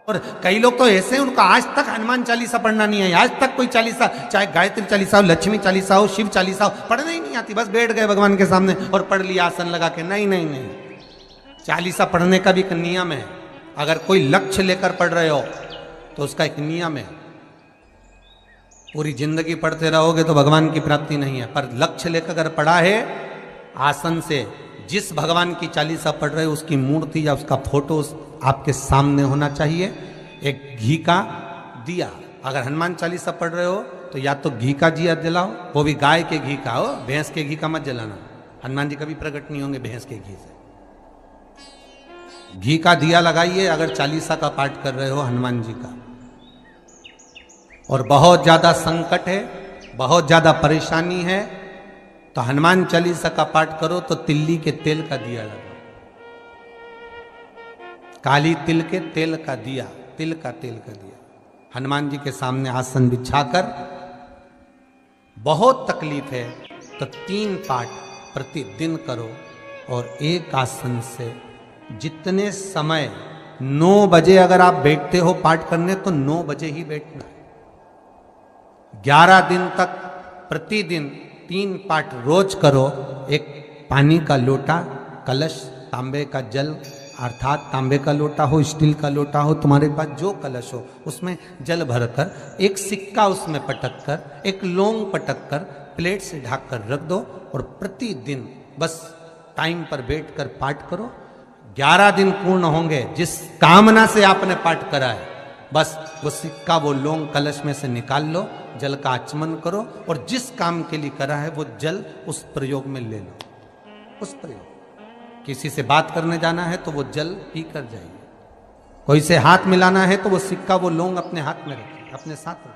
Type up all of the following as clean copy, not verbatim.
और कई लोग तो ऐसे हैं उनको आज तक हनुमान चालीसा पढ़ना नहीं है, आज तक कोई चालीसा, चाहे गायत्री चालीसा हो, लक्ष्मी चालीसा हो, शिव चालीसा हो, पढ़ना ही नहीं आती। बस बैठ गए भगवान के सामने और पढ़ लिया आसन लगा के। नहीं नहीं नहीं, चालीसा पढ़ने का भी एक नियम है। अगर कोई लक्ष्य लेकर पढ़ रहे हो तो उसका एक नियम है। पूरी जिंदगी पढ़ते रहोगे तो भगवान की प्राप्ति नहीं है, पर लक्ष्य लेकर अगर पढ़ा है आसन से, जिस भगवान की चालीसा पढ़ रहे हो उसकी मूर्ति या उसका फोटो आपके सामने होना चाहिए। एक घी का दिया, अगर हनुमान चालीसा पढ़ रहे हो तो या तो घी का दिया जलाओ, वो भी गाय के घी का हो, भैंस के घी का मत जलाना। हनुमान जी कभी प्रकट नहीं होंगे भैंस के घी से। घी का दिया लगाइए अगर चालीसा का पाठ कर रहे हो हनुमान जी का। और बहुत ज्यादा संकट है, बहुत ज्यादा परेशानी है तो हनुमान चालीसा का पाठ करो तो तिल्ली के तेल का दिया लगाओ, काली तिल के तेल का दिया, तिल का तेल का दिया हनुमान जी के सामने आसन बिछाकर। बहुत तकलीफ है तो 3 पाठ प्रतिदिन करो और एक आसन से जितने समय 9 बजे अगर आप बैठते हो पाठ करने तो 9 बजे ही बैठना है। 11 दिन तक प्रतिदिन 3 पाठ रोज करो। एक पानी का लोटा, कलश, तांबे का जल अर्थात तांबे का लोटा हो, स्टील का लोटा हो, तुम्हारे पास जो कलश हो उसमें जल भरकर, एक सिक्का उसमें पटक कर, एक लौंग पटक कर प्लेट से ढक कर रख दो और प्रतिदिन बस टाइम पर बैठकर पाठ करो। 11 दिन पूर्ण होंगे, जिस कामना से आपने पाठ करा है बस वो सिक्का, वो लौंग कलश में से निकाल लो, जल का आचमन करो और जिस काम के लिए करा है वो जल उस प्रयोग में ले लो। उस प्रयोग, किसी से बात करने जाना है तो वो जल पी कर जाइए, कोई से हाथ मिलाना है तो वो सिक्का, वो लौंग अपने हाथ में रखिए, अपने साथ रखिए।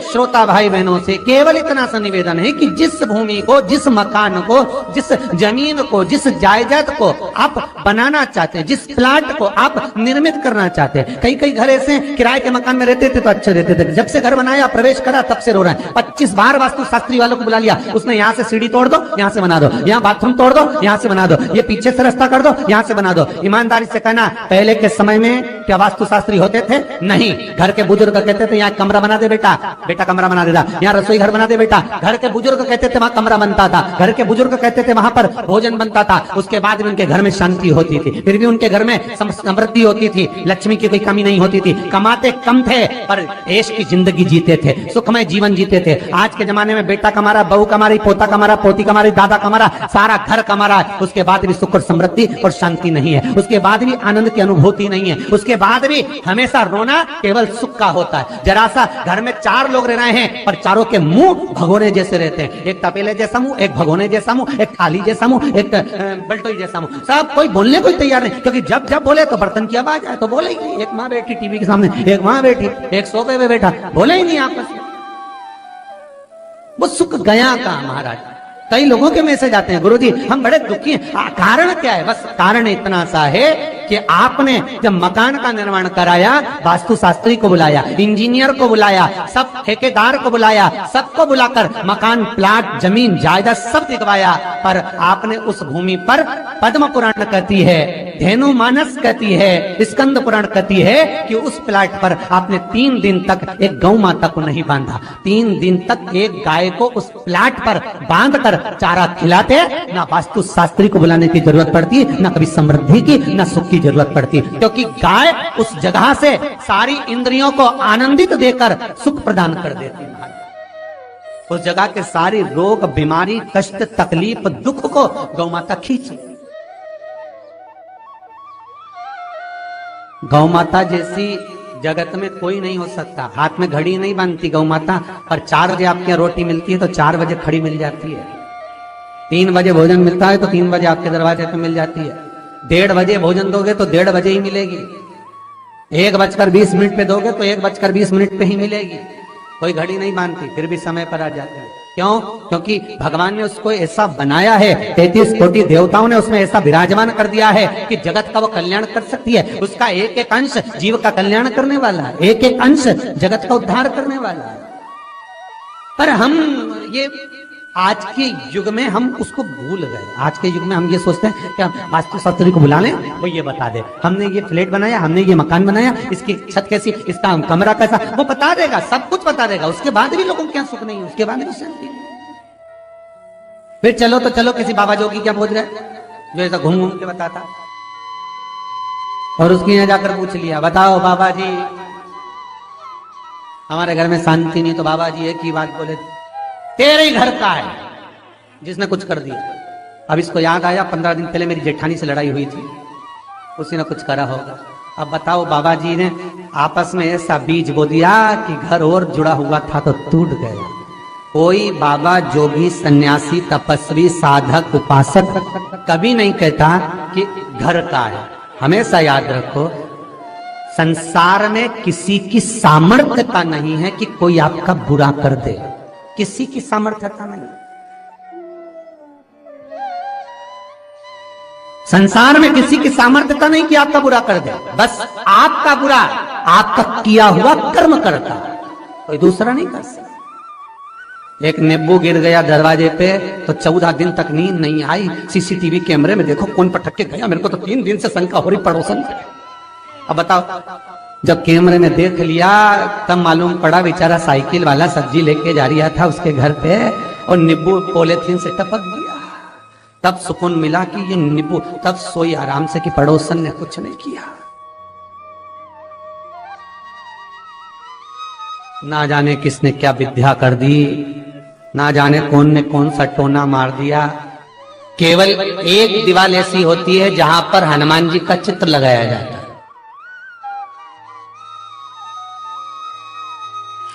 श्रोता भाई बहनों से केवल इतना सा निवेदन है कि जिस भूमि को, जिस मकान को, जिस जमीन को, जिस जायदाद को आप बनाना चाहते हैं, जिस प्लाट को आप निर्मित करना चाहते हैं, कई कई घर ऐसे किराए के मकान में रहते थे तो अच्छे रहते थे, जब से घर बनाया प्रवेश करा तब से रो रहे हैं। 25 बार वास्तु शास्त्री वालों को बुला लिया, उसने यहाँ से सीढ़ी तोड़ दो, यहाँ से बना दो, यहाँ बाथरूम तोड़ दो, यहाँ से बना दो, ये पीछे से रास्ता कर दो, यहाँ से बना दो। ईमानदारी से कहना, पहले के समय में क्या वास्तु शास्त्री होते थे? नहीं। घर के बुजुर्ग कहते थे यहाँ कमरा बना दे बेटा, बेटा कमरा बना देता, यहाँ रसोई घर बना दे बेटा। घर के बुजुर्ग कहते थे वहां कमरा बनता था, घर के बुजुर्ग कहते थे वहां पर भोजन बनता था। उसके बाद भी उनके घर में शांति होती थी, फिर भी उनके घर में समृद्धि होती थी, लक्ष्मी की कोई कमी नहीं होती थी। कमाते कम थे पर ऐश की जिंदगी जीते थे, सुखमय जीवन जीते थे। आज के जमाने में बेटा कमा रहा, बहू कमा रही, पोता कमा रहा, पोती कमा रही, दादा कमा रहा, सारा घर कमा रहा है, उसके बाद भी सुख और समृद्धि और शांति नहीं है, उसके बाद भी आनंद की अनुभूति नहीं है, उसके बाद भी हमेशा रोना केवल सुख का होता है। जरा सा घर में 4 लोग रह रहे हैं पर चारों के मुंह भगोने जैसे रहते हैं, एक तपेले जैसा मुंह, एक भगोने जैसा मुंह, एक थाली जैसा मुंह, एक बल्टोई जैसा मुंह, सब कोई बोलने को तैयार नहीं, क्योंकि जब जब बोले तो बर्तन की आवाज आए तो बोलेगी। एक माँ बैठी टीवी के सामने, एक माँ बैठी, एक सोफे पे बैठा, बोले ही नहीं आपस में। वो सुख गया का महाराज। कई लोगों के मैसेज आते हैं, गुरुजी हम बड़े दुखी हैं, कारण क्या है? बस कारण इतना सा है कि आपने जब मकान का निर्माण कराया, वास्तु शास्त्री को बुलाया, इंजीनियर को बुलाया, सब ठेकेदार को बुलाया, सबको बुलाकर मकान, प्लाट, जमीन, जायदाद सब दिखवाया, पर आपने उस भूमि पर पद्म पुराण कहती है, धेनु मानस कहती है, स्कंद पुराण कहती है कि उस प्लाट पर आपने 3 दिन तक एक गौ माता को नहीं बांधा। 3 दिन तक एक गाय को उस प्लाट पर बांध कर चारा खिलाते, ना वास्तु शास्त्री को बुलाने की जरूरत पड़ती, ना कभी समृद्धि की, ना सुख की जरूरत पड़ती, क्योंकि गाय उस जगह से सारी इंद्रियों को आनंदित देकर सुख प्रदान कर देती है। उस जगह के सारी रोग, बीमारी, कष्ट, तकलीफ, दुख को गौ माता खींची। गौ माता जैसी जगत में कोई नहीं हो सकता। हाथ में घड़ी नहीं बांधती गौ माता, पर 4 बजे आपके यहाँ रोटी मिलती है तो 4 बजे खड़ी मिल जाती है। 3 बजे भोजन मिलता है तो 3 बजे आपके दरवाजे पे मिल जाती है। 1:30 बजे भोजन दोगे तो 1:30 बजे ही मिलेगी। 1:20 पे दोगे तो 1:20 पे ही मिलेगी। कोई घड़ी नहीं बांधती, फिर भी समय पर आ जाते हैं। क्यों? क्योंकि भगवान ने उसको ऐसा बनाया है, 33 कोटि देवताओं ने उसमें ऐसा विराजमान कर दिया है कि जगत का वो कल्याण कर सकती है। उसका एक एक अंश जीव का कल्याण करने वाला है, एक एक अंश जगत का उद्धार करने वाला है। पर हम ये आज के युग में हम उसको भूल गए। आज के युग में हम ये सोचते हैं कि हम वास्तुशास्त्री को बुला लें, वो ये बता दे हमने ये फ्लैट बनाया, हमने ये मकान बनाया, इसकी छत कैसी, इसका कमरा कैसा, वो बता देगा, सब कुछ बता देगा। उसके बाद भी लोगों को क्या सुख नहीं है, उसके बाद भी शांति नहीं। फिर चलो तो चलो किसी बाबा जोगी क्या बोल रहे जो ऐसा घूम घूम के बताता, और उसके यहाँ जाकर पूछ लिया, बताओ बाबा जी हमारे घर में शांति नहीं, तो बाबा जी एक ही बात बोले, तेरे ही घर का है जिसने कुछ कर दिया। अब इसको याद आया 15 दिन पहले मेरी जेठानी से लड़ाई हुई थी, उसी ने कुछ करा होगा। अब बताओ बाबा जी ने आपस में ऐसा बीज बो दिया कि घर और जुड़ा हुआ था तो टूट गया। कोई बाबा जोगी सन्यासी तपस्वी साधक उपासक कभी नहीं कहता कि घर का है। हमेशा याद रखो, संसार में किसी की सामर्थ्यता नहीं है कि कोई आपका बुरा कर दे, किसी की सामर्थ्यता नहीं। संसार में किसी की सामर्थ्यता नहीं कि आपका बुरा कर दे, बस आपका बुरा आपका किया हुआ कर्म करता, कोई दूसरा नहीं कर सकता। एक नींबू गिर गया दरवाजे पे तो 14 दिन तक नींद नहीं आई। सीसीटीवी कैमरे में देखो कौन पटक के गया, मेरे को तो 3 दिन से शंका हो रही पड़ोसन। अब बताओ, जब कैमरे में देख लिया तब मालूम पड़ा बेचारा साइकिल वाला सब्जी लेके जा रहा था उसके घर पे और नींबू पॉलीथीन से टपक गया। तब सुकून मिला कि ये नींबू, तब सोई आराम से कि पड़ोसन ने कुछ नहीं किया। ना जाने किसने क्या विद्या कर दी, ना जाने कौन ने कौन सा टोना मार दिया। केवल एक दीवार ऐसी होती है जहां पर हनुमान जी का चित्र लगाया जाता है।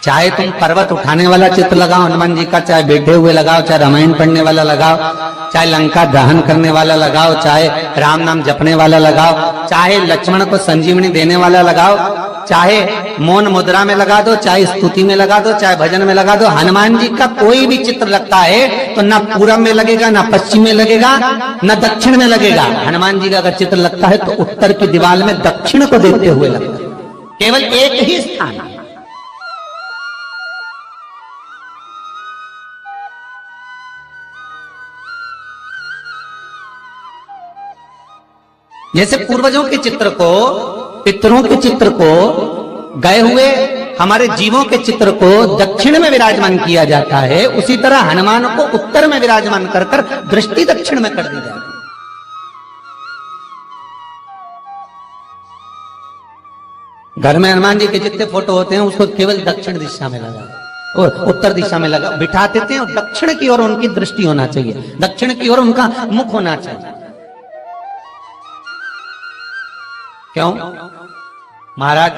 चाहे तुम पर्वत उठाने वाला चित्र लगाओ हनुमान जी का, चाहे बैठे हुए लगाओ, चाहे रामायण पढ़ने वाला लगाओ, चाहे लंका दहन करने वाला लगाओ, चाहे राम नाम जपने वाला लगाओ, चाहे लक्ष्मण को संजीवनी देने वाला लगाओ, चाहे मौन मुद्रा में लगा दो, चाहे स्तुति में लगा दो, चाहे भजन में लगा दो। हनुमान जी का कोई भी चित्र लगता है तो ना पूरब में लगेगा, ना पश्चिम में लगेगा, ना दक्षिण में लगेगा। हनुमान जी का अगर चित्र लगता है तो उत्तर की दीवार में दक्षिण को देखते हुए लगता है, केवल एक ही स्थान। जैसे पूर्वजों के चित्र को, पितरों के चित्र को, गए हुए हमारे जीवों के चित्र को दक्षिण में विराजमान किया जाता है, उसी तरह हनुमान को उत्तर में विराजमान कर कर दृष्टि दक्षिण में कर दी जाती है। घर में हनुमान जी के जितने फोटो होते हैं उसको केवल दक्षिण दिशा में लगा और उत्तर दिशा में लगा बिठा देते हैं, और दक्षिण की ओर उनकी दृष्टि होना चाहिए, दक्षिण की ओर उनका मुख होना चाहिए। क्यों महाराज,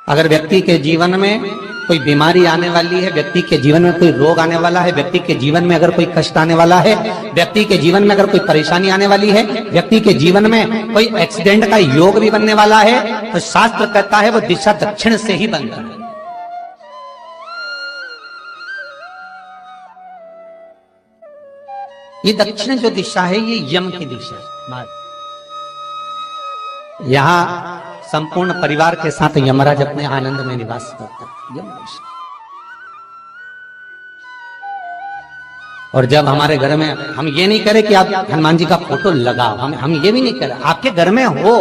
अगर व्यक्ति के जीवन में कोई बीमारी आने वाली है, व्यक्ति के जीवन में कोई रोग आने वाला है, व्यक्ति के जीवन में अगर कोई कष्ट आने वाला है, व्यक्ति के जीवन में अगर कोई परेशानी आने वाली है, व्यक्ति के जीवन में कोई एक्सीडेंट का योग भी बनने वाला है, तो शास्त्र कहता है वो दिशा दक्षिण से ही बनता है। ये दक्षिण जो दिशा है ये यम की दिशा है। यहां संपूर्ण परिवार के साथ यमराज अपने आनंद में निवास करता है, यम दिशा। और जब हमारे घर में, हम ये नहीं करें कि आप हनुमान जी का फोटो लगाओ, हम ये भी नहीं करें, आपके घर में हो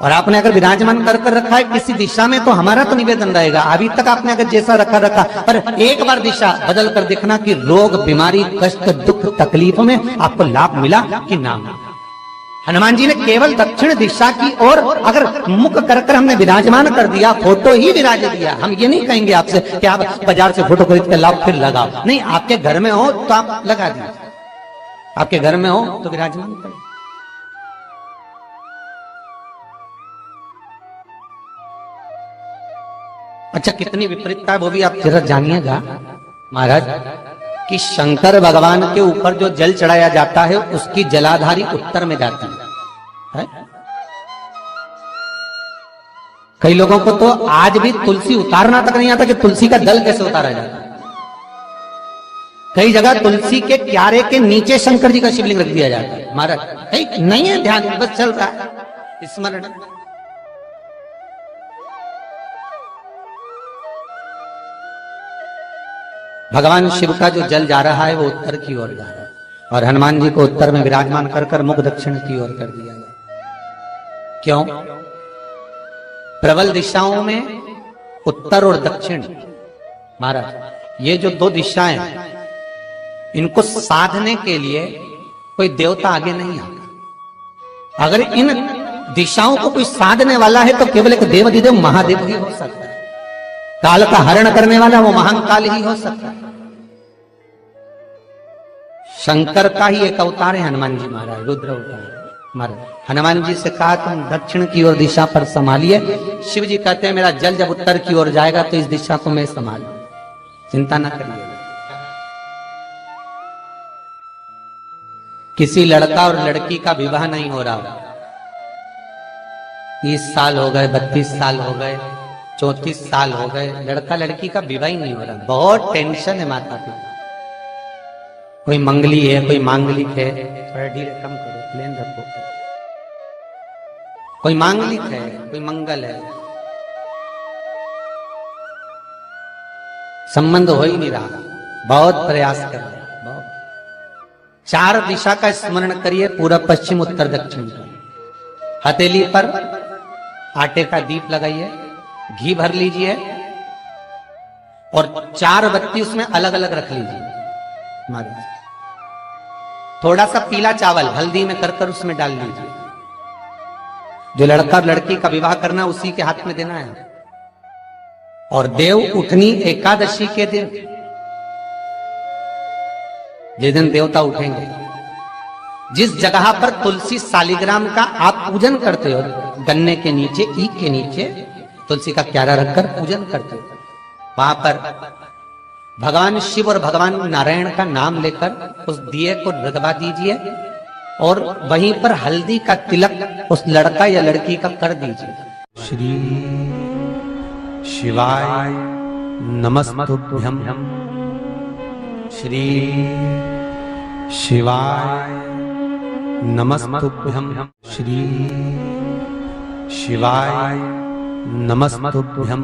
और आपने अगर विराजमान कर रखा है किसी दिशा में तो हमारा तो निवेदन रहेगा, अभी तक आपने अगर जैसा रखा पर एक बार दिशा बदल कर देखना कि रोग, बीमारी, कष्ट, दुख, तकलीफ में आपको लाभ मिला कि ना मिला। हनुमान जी ने केवल दक्षिण दिशा की ओर अगर मुख कर हमने विराजमान कर दिया, फोटो ही विराज दिया। हम ये नहीं कहेंगे आपसे कि आप बाजार से फोटो खरीद के लाओ फिर लगाओ, नहीं, आपके घर में हो तो आप लगा दीजिए, आपके घर में हो तो विराजमान करें। अच्छा, कितनी विपरीतता है वो भी आप जरा जानिएगा महाराज, कि शंकर भगवान के ऊपर जो जल चढ़ाया जाता है उसकी जलाधारी उत्तर में जाती है। कई लोगों को तो आज भी तुलसी उतारना तक नहीं आता कि तुलसी का दल कैसे उतारा जाता है। कई जगह तुलसी के क्यारे के नीचे शंकर जी का शिवलिंग रख दिया जाता है महाराज, नहीं है ध्यान, बस चल रहा है स्मरण। भगवान शिव का जो जल जा रहा है वो उत्तर की ओर जा रहा है और हनुमान जी को उत्तर में विराजमान कर कर मुख दक्षिण की ओर कर दिया गया। क्यों? प्रबल दिशाओं में उत्तर और दक्षिण, महाराज ये जो दो दिशाएं इनको साधने के लिए कोई देवता आगे नहीं आता। अगर इन दिशाओं को कोई साधने वाला है तो केवल एक देवाधिदेव महादेव ही हो सकता है। काल का हरण करने वाला वो महाकाल ही हो सकता है। शंकर का ही एक अवतार है हनुमान जी महाराज, रुद्र अवतार महाराज। हनुमान जी से कहा तुम दक्षिण की ओर दिशा पर संभालिए। शिव जी कहते हैं मेरा जल जब उत्तर की ओर जाएगा तो इस दिशा को मैं संभालू, चिंता ना करिए। किसी लड़का और लड़की का विवाह नहीं हो रहा, 30 साल हो गए, 32 साल हो गए, 34 साल हो गए, लड़का लड़की का विवाह ही नहीं हो रहा। बहुत टेंशन है माता पिता। कोई मंगली है, कोई मांगलिक है, थोड़ा ढीले कम करो, प्लेन रखो। कोई मांगलिक है, कोई मंगल है, संबंध हो ही नहीं रहा। बहुत प्रयास कर रहे हैं, बहुत। 4 दिशा का स्मरण करिए, पूरब पश्चिम उत्तर दक्षिण का। हथेली पर आटे का दीप लगाइए, घी भर लीजिए और 4 बत्ती उसमें अलग अलग रख लीजिए महाराज। थोड़ा सा पीला चावल हल्दी में कर कर उसमें डाल लीजिए। जो लड़का और लड़की का विवाह करना उसी के हाथ में देना है। और देव उठनी एकादशी के दिन, जिस दिन देवता उठेंगे, जिस जगह पर तुलसी सालिग्राम का आप पूजन करते हो, गन्ने के नीचे, ईख के नीचे तुलसी का क्यारा रखकर पूजन करते हो, वहां पर भगवान शिव और भगवान नारायण का नाम लेकर उस दिए को रगवा दीजिए और वहीं पर हल्दी का तिलक उस लड़का या लड़की का कर दीजिए। श्री शिवाय नमस्तुभ्यं। श्री शिवाय नमस्तुभ्यं। श्री शिवाय नमस्तुभ्यं।